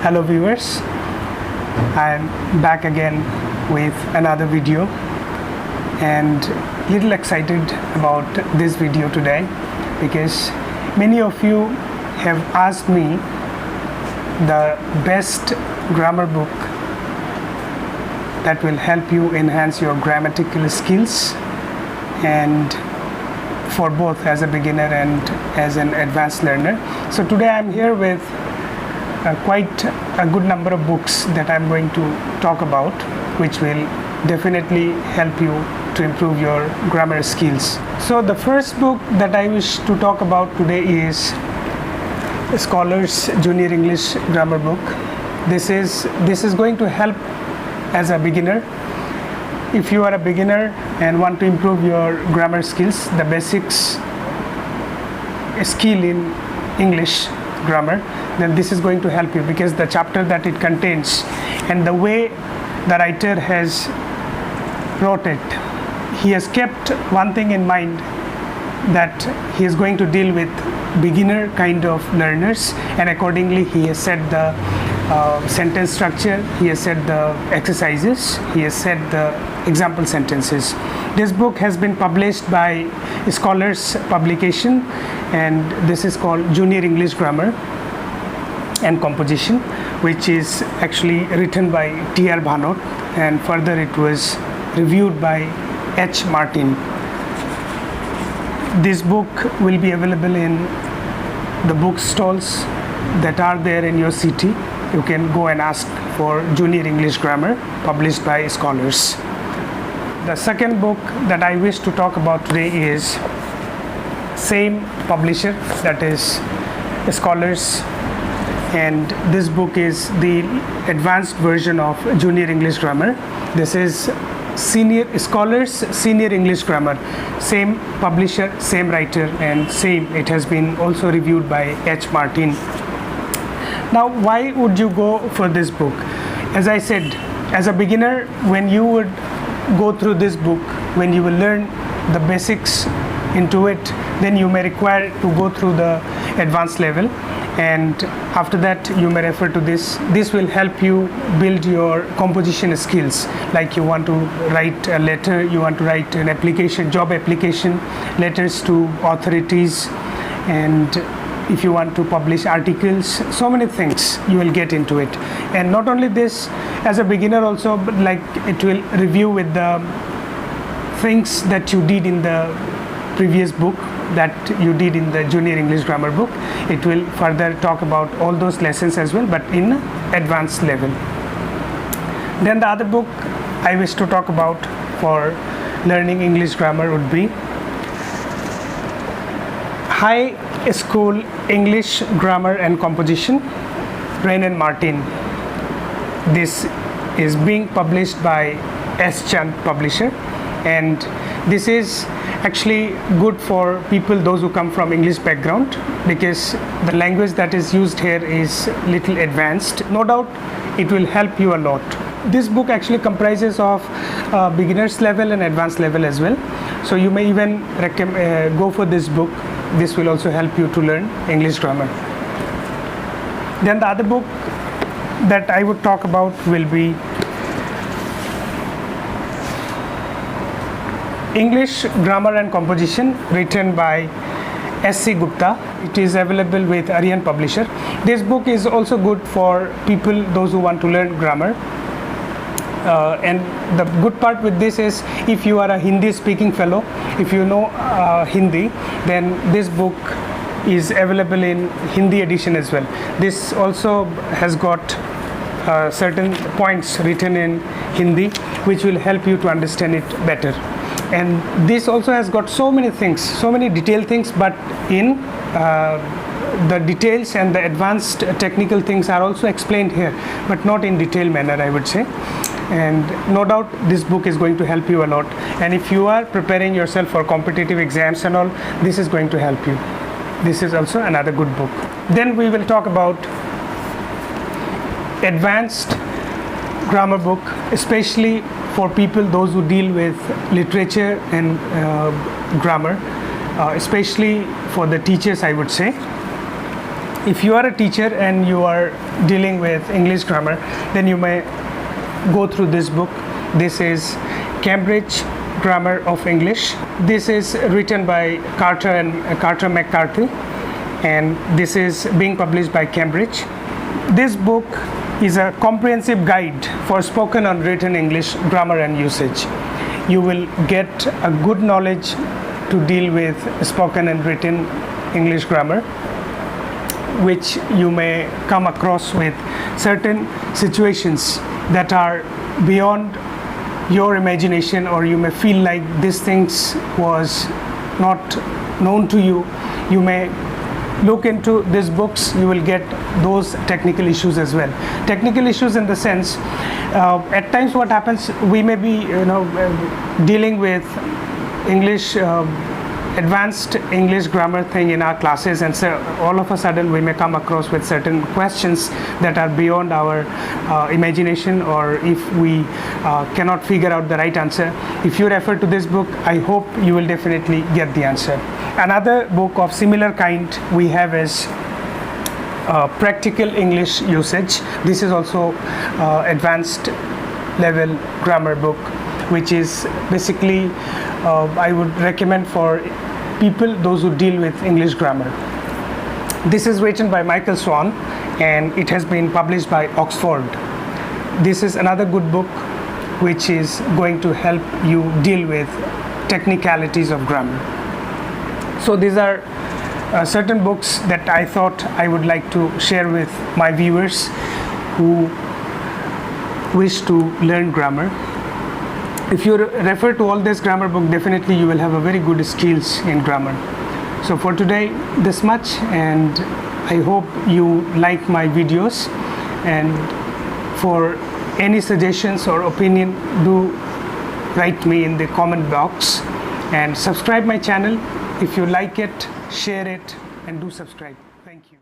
Hello viewers, I'm back again with another video and little excited about this video today because many of you have asked me the best grammar book that will help you enhance your grammatical skills and for both as a beginner and as an advanced learner. So today I'm here with quite a good number of books that I'm going to talk about, which will definitely help you to improve your grammar skills. So the first book that I wish to talk about today is Scholars Junior English Grammar Book. This is going to help as a beginner. If you are a beginner and want to improve your grammar skills, the basics skill in English grammar, then this is going to help you because the chapter that it contains and the way the writer has wrote it, he has kept one thing in mind, that he is going to deal with beginner kind of learners, and accordingly he has set the sentence structure, he has set the exercises, he has set the example sentences. This book has been published by Scholars Publication, and this is called Junior English Grammar and Composition, which is actually written by T.R. Bhanot, and further it was reviewed by H. Martin. This book will be available in the bookstalls that are there in your city. You can go and ask for Junior English Grammar, published by Scholars. The second book that I wish to talk about today is same publisher, that is Scholars, and this book is the advanced version of Junior English Grammar. This is Scholars Senior English Grammar, same publisher, same writer, and same, it has been also reviewed by H. Martin. Now, why would you go for this book? As I said, as a beginner, when you would go through this book, when you will learn the basics into it, then you may require to go through the advanced level, and after that you may refer to this. This will help you build your composition skills, like you want to write a letter, you want to write an application, job application, letters to authorities, and if you want to publish articles, so many things you will get into it. And not only this, as a beginner also, but like it will review with the things that you did in the previous book, that you did in the Junior English Grammar book. It will further talk about all those lessons as well, but in advanced level. Then the other book I wish to talk about for learning English grammar would be High School English Grammar and Composition, Wren and Martin. This is being published by S. Chand Publisher, and this is actually good for people, those who come from English background, because the language that is used here is little advanced. No doubt it will help you a lot. This book actually comprises of beginners level and advanced level as well, so you may even go for this book. This will also help you to learn English grammar. Then the other book that I would talk about will be English Grammar and Composition, written by S.C. Gupta. It is available with Aryan Publisher. This book is also good for people, those who want to learn grammar. And the good part with this is, if you are a Hindi speaking fellow, if you know Hindi, then this book is available in Hindi edition as well. This also has got certain points written in Hindi, which will help you to understand it better. And this also has got so many things, so many detailed things, but in the details and the advanced technical things are also explained here, but not in detailed manner, I would say. And no doubt this book is going to help you a lot, and if you are preparing yourself for competitive exams and all, this is going to help you. This is also another good book. Then we will talk about advanced grammar book, especially for people, those who deal with literature and grammar, especially for the teachers, I would say. If you are a teacher and you are dealing with English grammar, then you may go through this book. This is Cambridge Grammar of English. This is written by Carter McCarthy, and this is being published by Cambridge. This book is a comprehensive guide for spoken and written English grammar and usage. You will get a good knowledge to deal with spoken and written English grammar, which you may come across with certain situations that are beyond your imagination, or you may feel like these things was not known to you. You may look into these books, you will get those technical issues as well. Technical issues in the sense, at times what happens, we may be dealing with English advanced English grammar thing in our classes, and so all of a sudden we may come across with certain questions that are beyond our imagination, or if we cannot figure out the right answer. If you refer to this book, I hope you will definitely get the answer. Another book of similar kind we have is Practical English Usage. This is also advanced level grammar book, which is basically I would recommend for people, those who deal with English grammar. This is written by Michael Swan, and it has been published by Oxford. This is another good book which is going to help you deal with technicalities of grammar. So these are certain books that I thought I would like to share with my viewers who wish to learn grammar. If you refer to all this grammar book, definitely you will have a very good skills in grammar. So for today, this much, and I hope you like my videos, and for any suggestions or opinion, do write me in the comment box, and subscribe my channel if you like it, share it, and do subscribe. Thank you.